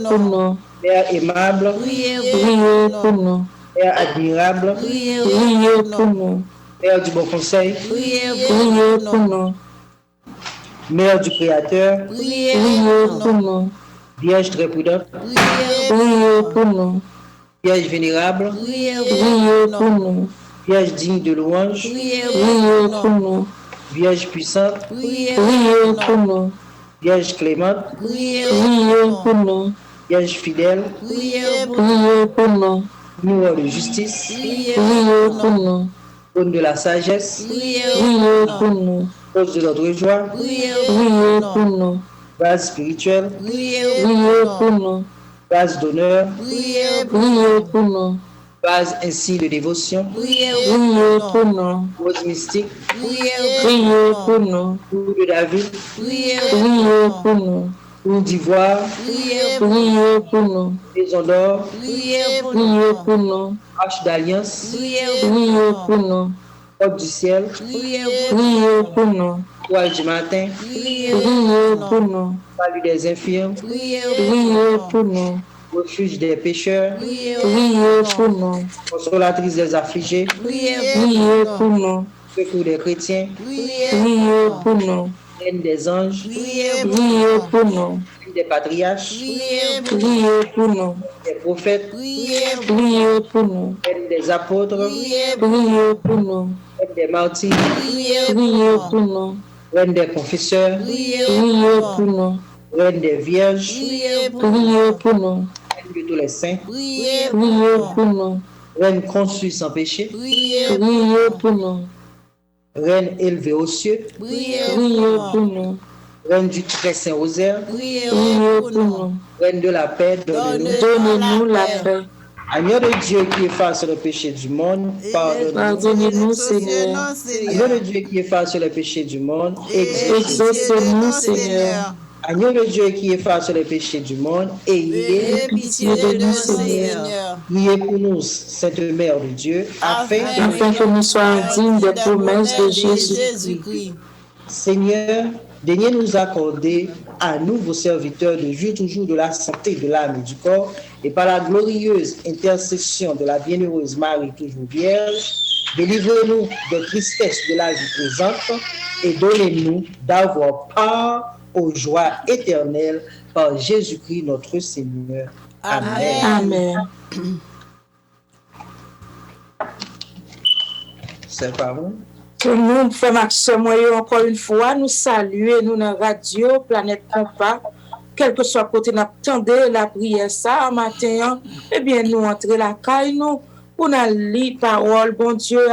pour nous. Mère aimable, Priez pour nous. Mère admirable, Priez pour nous. Mère du bon conseil, Priez pour nous. Mère du Créateur, Priez pour nous. Vierge très prudente, Priez pour nous. Vierge vénérable, Priez pour nous. Vierge digne de louange, Priez pour nous. Vierge puissante, Priez pour nous. Vierge clémente, Priez pour nous. Vierge fidèle, Priez pour nous. Numéro de justice, Priez pour nous. trône de la sagesse, Priez pour nous. cause de notre joie, Priez pour nous. base spirituelle, Priez pour nous. base d'honneur, Priez pour nous. base ainsi de dévotion, Priez pour nous. rose mystique, Priez pour nous. tour de David, Priez tour pour nous. d'ivoire, Priez pour nous. maison d'or, Priez pour nous. arche d'alliance, Priez pour nous. Porte du ciel, Priez pour nous. Étoile du matin, Priez pour nous. Salut des infirmes, Priez pour nous. Refuge des pécheurs, Priez pour nous. Consolatrice des affligés, Priez pour nous. Secours des chrétiens, Priez pour nous. Reine des anges, Priez pour nous. Reine des patriarches, Priez pour nous. des prophètes, Priez pour nous. Reine des apôtres, pour nous. Reine des martyrs, pour nous. Reine des confesseurs, pour nous. Reine des vierges, pour nous. Reine de tous les saints, pour nous. Reine conçue sans péché, pour nous. Reine élevée aux cieux, pour nous. Reine du très saint rosaire, pour nous. Reine de la paix, donne-nous. Donnez-nous la paix. Agneau de Dieu qui efface le péché du monde, pardonne-nous. Pardonnez-nous, Seigneur. Agneau de Dieu qui efface le péché du monde, Exaucez-nous, Seigneur. Agneau de Dieu qui efface le péché du monde, ayez pitié de nous, Seigneur. priez pour nous, Sainte Mère de Dieu, afin que nous soyons dignes des promesses de Jésus. Jésus-Christ. Seigneur, daignez nous accorder à nous, vos serviteurs, de jouir toujours de la santé de l'âme et du corps, et par la glorieuse intercession de la bienheureuse Marie, toujours vierge, délivrez-nous des tristesses de la vie présente et donnez-nous d'avoir part aux joies éternelles par Jésus-Christ notre Seigneur. Amen. Amen. C'est pas bon? Que nous, frères Maxime, encore une fois, nous saluer, nous, dans Radio Planète Compas, quel que soit côté, nous attendons la prière ça, matin, eh bien, nous entrer la caille, nous, pour nous lire parole, bon Dieu,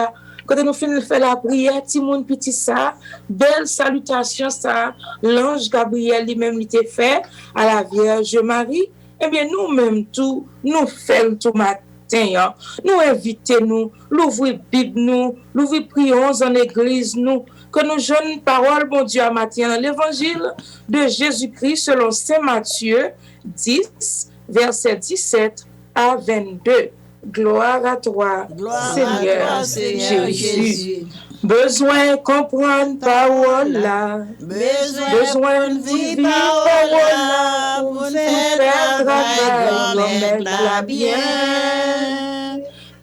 quand nous finissons de faire la prière, Timoun petit ça, belle salutation ça, l'ange Gabriel lui-même lui fait à la Vierge Marie, eh bien, nous-mêmes tout, nous faisons tout matin. Nous invitons nous, l'ouvrir Bible nous, l'ouvrir prions en église nous, que nous jeunes parole, bon Dieu, à matin dans l'évangile de Jésus-Christ selon Saint Matthieu 10, verset 17 à 22. Gloire à toi, Seigneur, Jésus. Besoin comprendre parole là, besoin de vivre parole là, pour faire travail, la bien.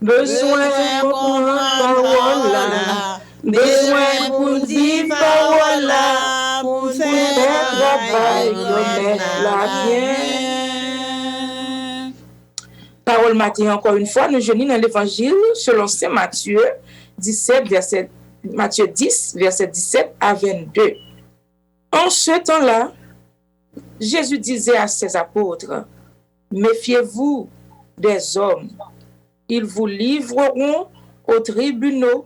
Besoin comprendre parole là, besoin pour vivre parole là, pour faire travail, la bien. Parole matin, encore une fois, nous jeûnons dans l'évangile selon Saint Matthieu 10, verset 17 à 22. En ce temps-là, Jésus disait à ses apôtres, méfiez-vous des hommes. Ils vous livreront aux tribunaux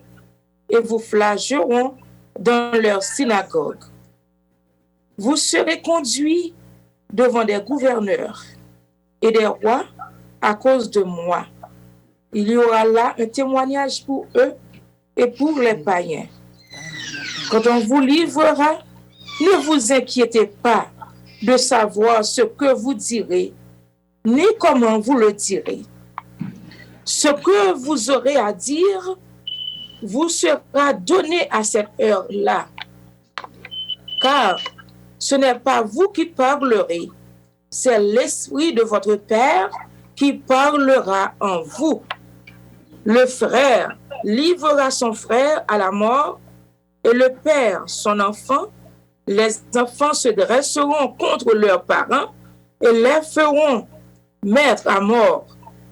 et vous flagelleront dans leurs synagogues. Vous serez conduits devant des gouverneurs et des rois à cause de moi. Il y aura là un témoignage pour eux et pour les païens. Quand on vous livrera, ne vous inquiétez pas de savoir ce que vous direz, ni comment vous le direz. Ce que vous aurez à dire vous sera donné à cette heure-là. Car ce n'est pas vous qui parlerez, c'est l'Esprit de votre Père qui parlera en vous. Le frère livrera son frère à la mort et le père son enfant. Les enfants se dresseront contre leurs parents et les feront mettre à mort.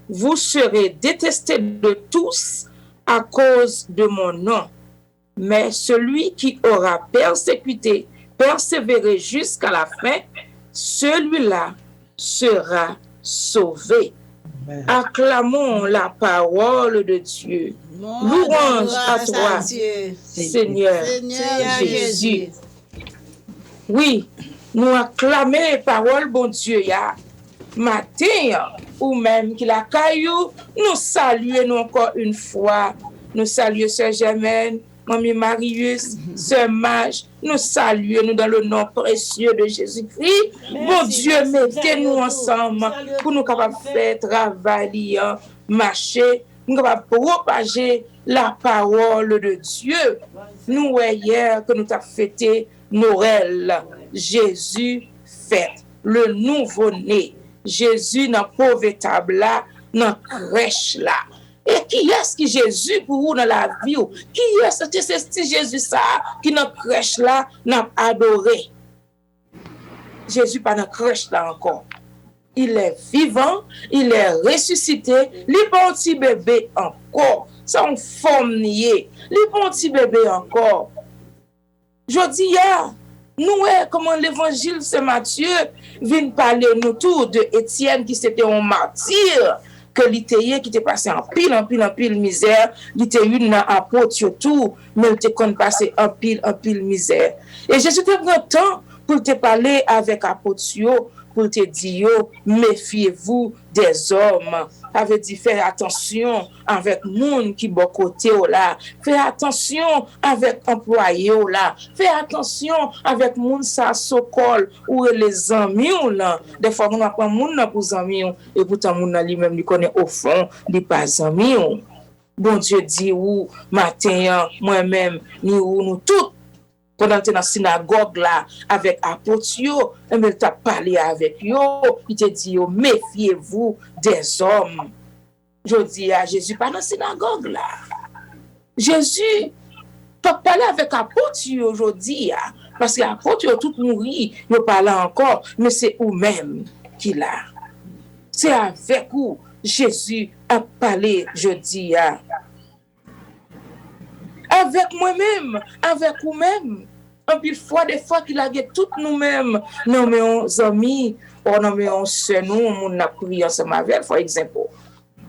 Vous serez détestés de tous à cause de mon nom. Mais celui qui aura persévéré jusqu'à la fin, celui-là sera sauvé. Amen. Acclamons la parole de Dieu. Louange à toi, Seigneur Jésus. Oui, nous acclamons la parole, bon Dieu, ya matin, ou même qu'il a caillou, nous saluons encore une fois. Nous saluons Sœur Germaine, Mamie Marius, Sœur Mage, nous saluons nous dans le nom précieux de Jésus-Christ. Bon Dieu, mettez-nous ensemble pour nous capables de faire travail, marcher nous va propager la parole de Dieu. Nous, hier, que nous avons fêté Noël, Jésus fête, le nouveau-né. Jésus dans la pauvre table là, dans la crèche là. Et qui est-ce que Jésus pour vous dans la vie? Qui est-ce que c'est Jésus ça qui dans la crèche là n'a adoré? Jésus pas dans la crèche là encore. Il est vivant, il est ressuscité, il est pas un petit bébé encore. C'est un forme nié. Il est pas un petit bébé encore. Je dis hier, nous, comment l'évangile c'est Matthieu vient parler nous tout de Étienne qui c'était un martyr, que l'ité qui était passé en pile misère, l'ité une apôtre tout, mais il était passé en pile misère. Et Jésus te prend temps pour te parler avec apôtre pour te dire, méfiez-vous des hommes. Avait dit, faire attention avec moun qui bon côté là. Fais attention avec employé là. Fais attention avec moun sa sokol ou les amis là. Des fois, on apprend moun pour amis et pourtant moun lui-même lui connaît au fond, il pas amis. Bon Dieu dit ou matin, moi-même, nous tous. Pendant que dans la synagogue là, avec apôtre, il t'a parlé avec eux, il te dit, méfiez-vous des hommes. Je dis à Jésus, pas dans la synagogue là. Jésus, peut parler avec apôtre aujourd'hui, parce que l'apôtre, tout mourir, il parle encore, mais c'est vous-même qui l'a. C'est avec vous, Jésus a parlé, je dis, avec moi-même, avec vous-même. Un peu des fois qu'il a dit toutes nous-mêmes, nous mettons amis, ou nous mettons sœurs, nous n'a prié ensemble avec, par exemple.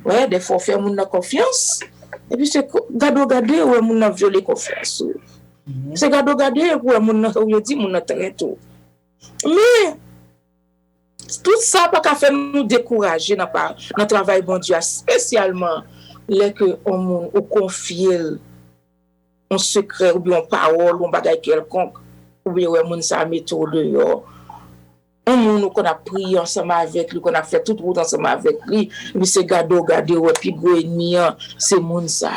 Ouais, des fois, faire mon confiance. Et puis, c'est gado-gade où mon a violé confiance. C'est gado-gade où mon a dit mon a très tout. Mais, tout ça, pas qu'à faire nous décourager dans le travail bon Dieu, spécialement, les que on confie un secret ou bien une parole ou un bagage quelconque ou bien on ça méthode dehors on nous qu'on a prié ensemble avec lui qu'on a fait toute route ensemble avec lui mais c'est gado ouais puis gros ennemi c'est moun ça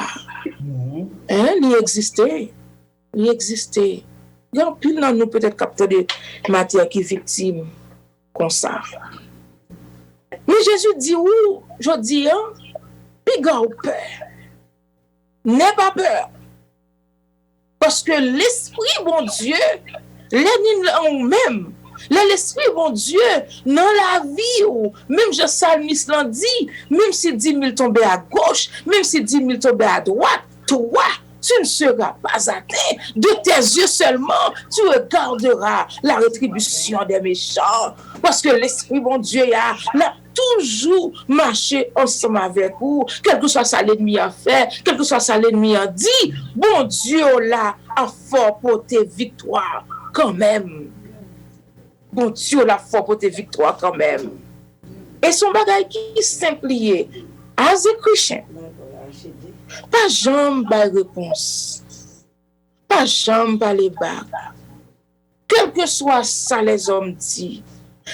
il existait il y a pile dans nous peut-être capteur de matière qui victime comme ça mais Jésus dit ou je dis puis gars peur n'aie pas peur. Parce que l'Esprit, bon Dieu, même, l'Esprit, bon Dieu, dans la vie, ou même je salmiste l'en dit, même si 10 000 tombaient à gauche, même si 10 000 tombaient à droite, toi, tu ne seras pas atteint. De tes yeux seulement, tu regarderas la rétribution des méchants. Parce que l'Esprit, bon Dieu, l'a toujours marché ensemble avec vous, quel que soit ça l'ennemi a fait, quel que soit ça l'ennemi a dit, bon Dieu là a fort pour tes victoires quand même. Bon Dieu là fort pour tes victoires quand même. Et son bagage qui simplifié, as a Christian, pas jamais pas réponse, pas jamais pas les bagues. Quel que soit ça les hommes disent,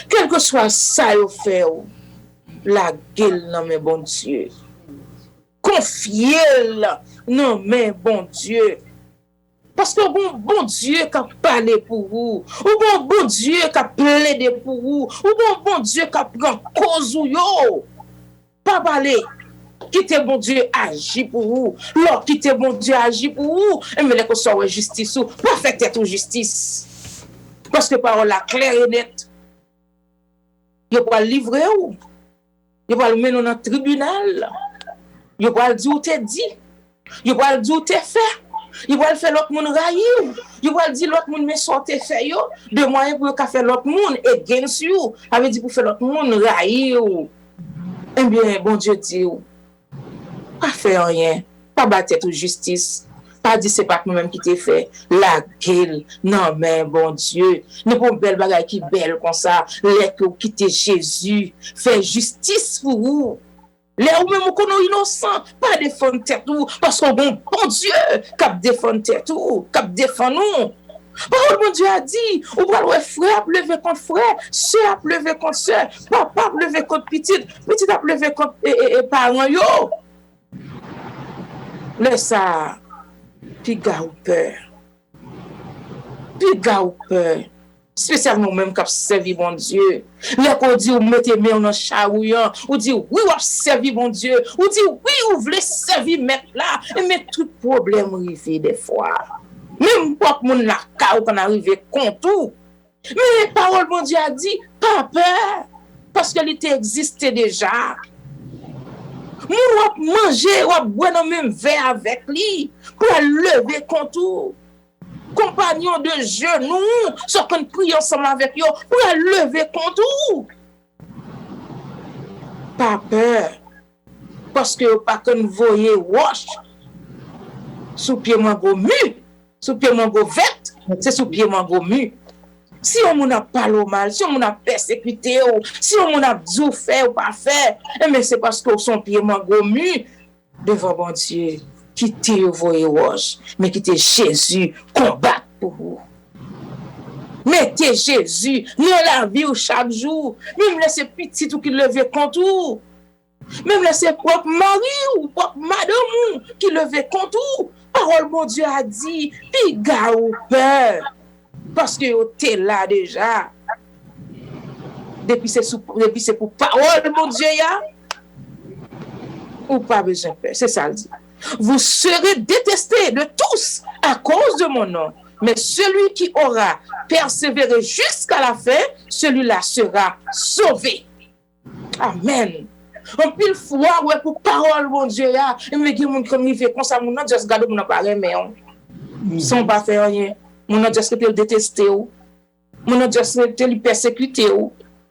quel que soit ça ils font, la gueule non mais bon Dieu. Confiez-le non mais bon Dieu. Parce que bon Dieu qui a parlé pour vous, ou bon Dieu qui a plaidé pour vous, ou bon Dieu qui a pris cause ou yo. Pas parler. Quittez bon Dieu agit pour vous. Lors quittez bon Dieu agit pour vous. Et mais les choses soit justice ou pas faire tête ou justice. Parce que parole la claire et nette. Il va livrer ou il va le mener dans le tribunal. Il va le dire où t'es dit. Il va le dire où t'es fait. Il va le faire l'autre monde railler. Il va le dire l'autre monde mais sortez fait yo. De moyen pour faire l'autre monde against you. Avait dit pour faire l'autre monde railler. Eh bien bon Dieu dit pas faire rien, pas battre toute justice, pas dire c'est pas moi-même qui t'ai fait, la gueule, non mais bon Dieu, ne pas belle bagaille qui belle comme ça, les que vous quittez Jésus, fait justice pour vous, les ou même qu'on est innocent, pas défendre tête tout, parce qu'on bon Dieu, cap défendre tête tout, cap défendre nous. Parole bon Dieu a dit, ou pas le frère a levé contre frère, soeur a levé contre soeur, papa a levé contre petite, petite a levé contre parents yo. Laisse ça, puis gars ou peur. Puis gars ou peur. Spécialement même qui a servi mon Dieu. Là qu'on dit, ou mettez main dans charouillant, ou dit, oui, ou servi mon Dieu, ou dit, oui, ou voulez servir mettre là, et mais tout problème arrive des fois. Même pas que mon la ou qu'on arrive contre tout. Mais la parole, mon Dieu a dit, pas peur, parce que l'été existait déjà. Moun wap manger, wap boire dans même verre avec lui, pour lever contre tout. Compagnons de genoux, ce qu'on prie ensemble avec eux, pour lever contre tout. Pas peur, parce que pas que nous voyons wash, sous pied mango mu, sous pied mango vert, c'est sous pied mango mu. Si on a parlé mal, si on a persécuté, si on a dit fait ou pas fait, mais c'est parce que son pied mango mu devant mon Dieu. Quittez vos roches, mais quittez Jésus, combattre pour vous. Mettez Jésus dans la vie chaque jour. Même laissez petit ou qui levez contre vous. Même laissez propre mari ou propre madame qui levez contre vous. Parole mon Dieu a dit, puis gars ou peur. Parce que vous êtes là déjà. Depuis c'est pour parole mon Dieu ya. Ou pas besoin de peur. C'est ça le dit. Vous serez détestés de tous à cause de mon nom. Mais celui qui aura persévéré jusqu'à la fin, celui-là sera sauvé. Amen. En pile fois, ouais, pour parole, mon Dieu, là, et me dit, mon comme il fait comme ça, mon nom, juste garde mon appareil, mais sans pas faire rien. Mon nom, juste le détester, mon nom, juste le persécuter.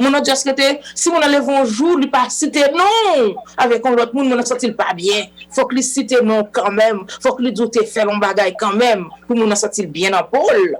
Mon autre juste était si on enlève un jour il pas citer non avec un autre monde on ne senti pas bien faut que lui citer non quand même faut que lui doute faire un bagage quand même pour on senti bien en Paul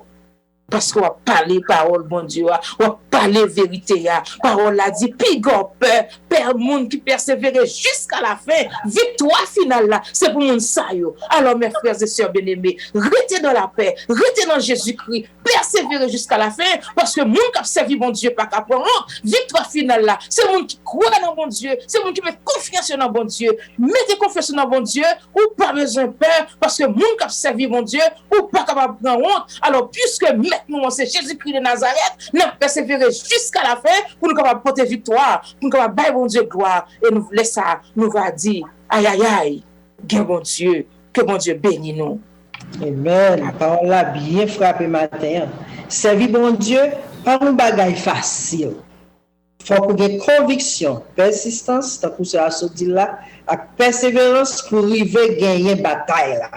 parce qu'on va parler parole bon Dieu on va parler vérité parole a dit pigor père monde qui persévérer jusqu'à la fin victoire finale là c'est pour monde ça yo alors mes frères et sœurs bien-aimés restez dans la paix restez dans Jésus-Christ persévérer jusqu'à la fin parce que monde qui a servi bon Dieu pas capable victoire finale là c'est monde qui croit dans bon Dieu c'est monde qui met confiance dans bon Dieu mettez confiance dans bon Dieu ou pas besoin de peur parce que monde qui a servi bon Dieu ou pas capable prendre honte alors puisque maintenant c'est Jésus-Christ de Nazareth nous persévérer jusqu'à la fin pour nous capable porter victoire pour nous capable bailler bon Dieu gloire et nous laisse ça nous va dire aïe aïe aïe bon Dieu que bon Dieu bénisse nous. Amen. La parole a bien frappé matin. Servir bon Dieu, pas un bagage facile. Faut qu'on ait conviction, persistance, tant que ça se dit là, avec persévérance pour arriver gagner bataille là.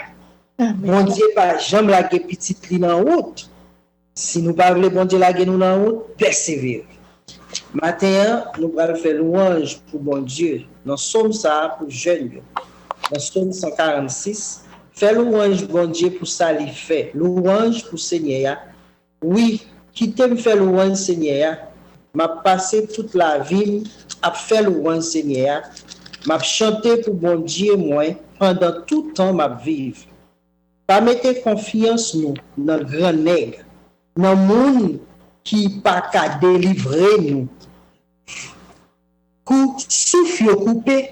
Bon Dieu pas jamais la petite ligne en route. Si nous pas voulons bon Dieu la nous en route, persévérer. Matin, nous allons faire louange pour bon Dieu. Dans Somme ça pour jeunes. Dans Somme 146. Fais louange, bon Dieu, pour ça, il fait. Louange pour Seigneur. Oui, qui t'aime faire louange, Seigneur. M'a passé toute la vie à faire louange, Seigneur. M'a chanté pour bon Dieu, moi, pendant tout le temps, m'a vivre. Pas mettre confiance, nous, dans le grand nègre, dans le monde qui pas qu'à délivrer, nous. Coup, souffle coupé,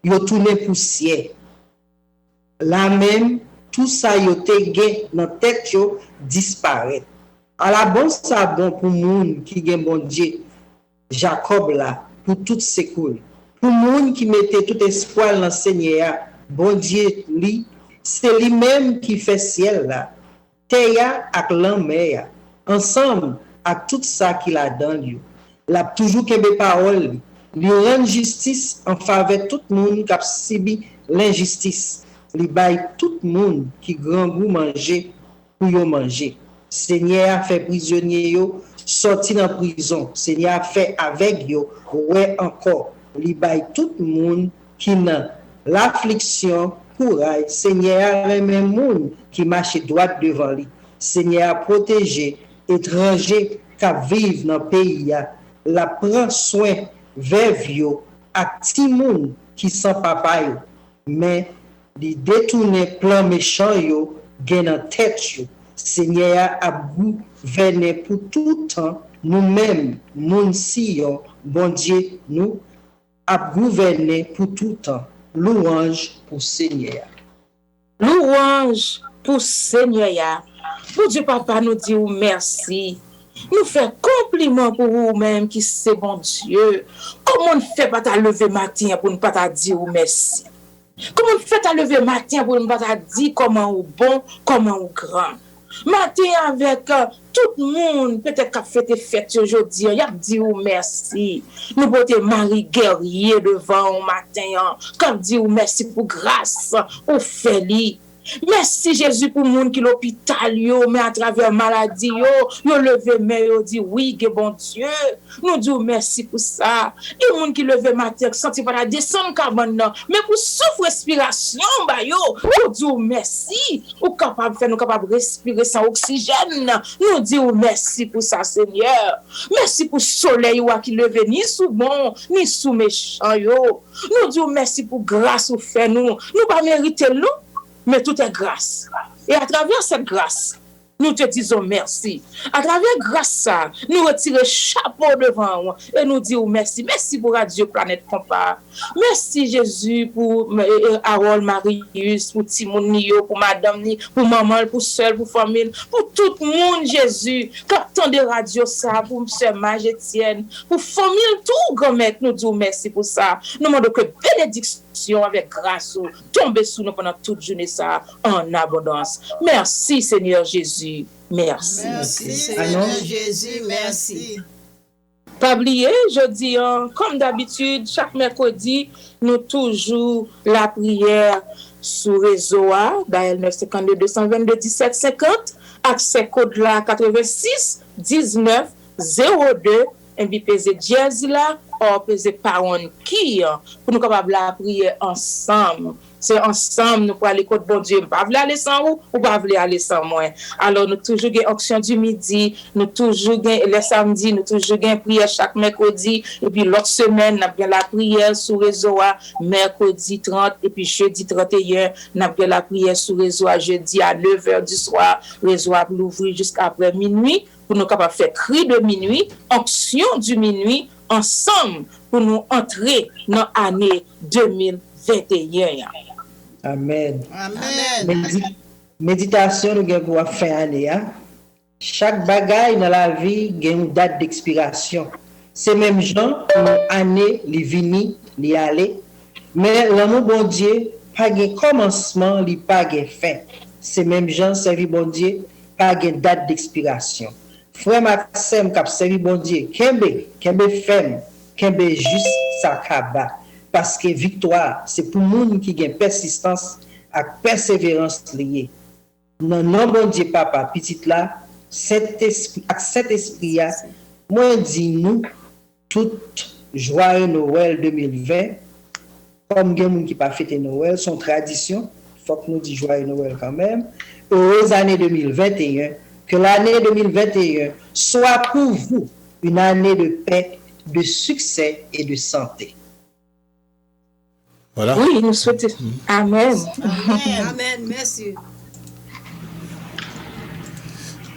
yo tourné poussière. Là même, tout ça yo te gen dans tête yo disparaît. À la bonne ça bon pour moun qui gen bon Dieu. Jacob là pour tout secours. Pour moun qui mettait tout espoir dans Seigneur, bon Dieu lui, c'est lui-même qui fait ciel là. Terre ak l'enmer ensemble avec tout ça qu'il a dans lui. L'a toujours kebe parole lui rend justice en faveur tout monde qui a subi l'injustice. Li bay tout le monde qui grand goût manger pour yo manger. Seigneur a fait prisonnier yo sorti dans prison. Seigneur a fait avec yo ouais encore. Li bay tout le monde qui dans l'affliction courage. Seigneur a même monde qui marche droit devant lui. Seigneur a protégé étranger qui vivent dans le pays. La prend soin veuve yo ak ti monde qui sans papa yo. Mais li détourner plan méchant yo gen en tête yo. Seigneur a gouverné pour tout temps nous-mêmes moun si yo bon Dieu nous a gouverné pour tout temps. Louange pour Seigneur. louange pour Seigneur ya. Pour Dieu papa nous dit merci. Nous fait compliment pour vous-même qui c'est bon Dieu. Comment on fait pas ta lever matin pour ne pas ta dire merci? Comment on fait ta lever matin pour ne pas ta dire comment ou bon, comment ou grand? Matin avec tout le monde, peut-être qu'a fait des fêtes aujourd'hui, il a dit merci. Nous portons Marie guerrier devant au matin, comme dit merci pour grâce, pour Félix. Merci Jésus pour monde qui l'hôpital yo, mais à travers maladie yo levé mais yo dit oui, que bon Dieu. Nous disons merci pour ça. Et monde qui levé matin senti pas la descendre carbone mais pour souffle respiration ba yo, nous disons merci. Ou capable faire nous capable respirer sans oxygène. Nous disons merci pour ça Seigneur. Merci pour soleil qui levé ni sous bon, ni sous méchant yo. Nous disons merci pour grâce ou fait nous pas mériter nous. Mais tout est grâce. Et à travers cette grâce, nous te disons merci. À travers grâce ça, nous retirons chapeau devant et nous disons merci. Merci pour Radio Planète Compas. Merci Jésus pour Harold Marius, pour Timon Nio, pour Madame Ni, pour maman, pour seul, pour famille, pour tout le monde Jésus. Captant de radio ça, pour M. Magétienne, pour famille, tout grand-mère, nous disons merci pour ça. Nous demandons que bénédiction avec grâce tombe sous nous pendant toute journée ça en abondance. Merci Seigneur Jésus. Merci. Merci Seigneur Jésus, merci. Pas oublier, je dis, comme d'habitude, chaque mercredi, nous toujours la prière sur réseau A, d'AL 952 222 17 50, accès code là 86 19 02, MBPZ Jazz là, or PZ Paron qui, pour nous capables la prier ensemble. C'est ensemble, nous pour aller côté bon Dieu. Pas voulez aller sans vous, ou pas voulez aller sans moi. Alors, nous toujours gain auction du midi, nous toujours gain les samedis, nous toujours gain prière chaque mercredi. Et puis, l'autre semaine, nous avons la prière sur réseau à mercredi 30, et puis jeudi 31, nous avons la prière sur réseau à jeudi à 9h du soir. Réseau à l'ouvrir jusqu'à après minuit, pour nous capables de faire cri de minuit, onction du minuit, ensemble, pour nous entrer dans l'année 2021. Amen. Amen. Méditation nous avons pour fin année. Chaque bagaille dans la vie a une date d'expiration. C'est même gens, une année, les vini, les aller. Mais l'amour bon Dieu, pas de commencement, li pas de fin. C'est même gens, servi bon Dieu, pas de date d'expiration. Frère Maxime, qui a servi bon Dieu, Kembe femme, Kembe juste sa kaba. Parce que victoire, c'est pour nous qui gagne persistance et persévérance liée. Non, non, bon Dieu, papa, petit là, cet esprit, moi, dis-nous, toute joyeux Noël 2020, comme il y a qui pas fêté Noël, son tradition, il faut que nous disions joyeux Noël quand même, heureuse année 2021, que l'année 2021 soit pour vous une année de paix, de succès et de santé. Voilà. Oui, nous souhaitons. Amen. Amen. Merci.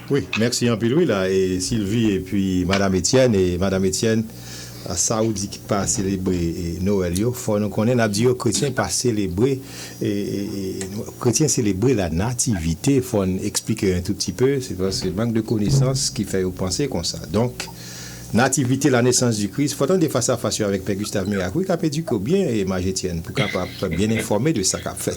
Oui, merci en pile, là. Et Sylvie et puis Madame Étienne, à Saoudi qui pas célébrer Noël, il faut nous connaître, n'a dit aux chrétiens pas célébrer, et chrétiens célébrer la nativité, il faut expliquer un tout petit peu, c'est parce que le manque de connaissances qui fait penser comme ça. Donc, nativité, la naissance du Christ, il faut attendre face à face avec Père Gustave Miracle, qui a perdu bien et Magétienne, pour capable bien informé de ça qu'a fait.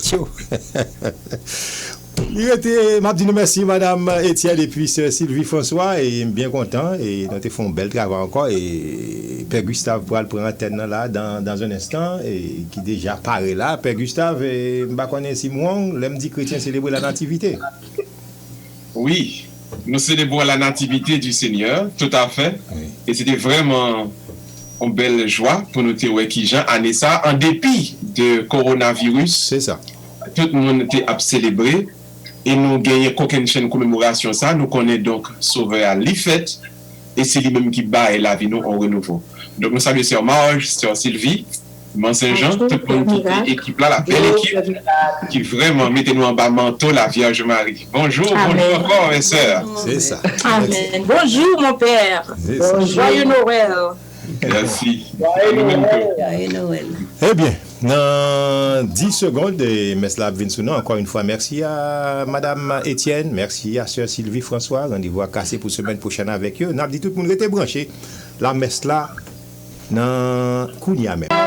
Il était, m'a dit merci Madame Étienne et puis Sylvie François, et bien content, et nous avons fait un bel travail encore, et Père Gustave pourra le prendre antenne là dans un instant, et qui déjà paraît là. Père Gustave, je ne connais pas Simon, l'aime dit chrétien célébrer la nativité. Oui. Nous célébrons la nativité du Seigneur, tout à fait. Oui. Et c'était vraiment une belle joie pour nous qui année ça, en dépit de coronavirus. C'est ça. Tout le monde était à célébrer et nous gagnons aucune chaîne commémoration ça. Nous connaissons donc Sauveur à l'Ifet et c'est lui-même qui bat et la vie nous en renouveau. Donc nous saluons Sœur Marge, Sœur Sylvie, Mont Saint-Jean, toute l'équipe là, la belle équipe qui vraiment mettez nous en bas manteau la Vierge Marie. Bonjour, Amen. Bonjour encore mes sœurs. C'est ça. Amen. Bonjour mon père. Bonjour. Joyeux Noël. Merci. Joyeux Noël. Joyeux Noël. Eh bien, Dans 10 secondes, mais cela vient sous nous. Encore une fois, merci à Madame Étienne, merci à Sœur Sylvie François. Rendez-vous à casser pour semaine prochaine avec eux. N'a dit tout le monde était branché. La messe là, dans Kounia même.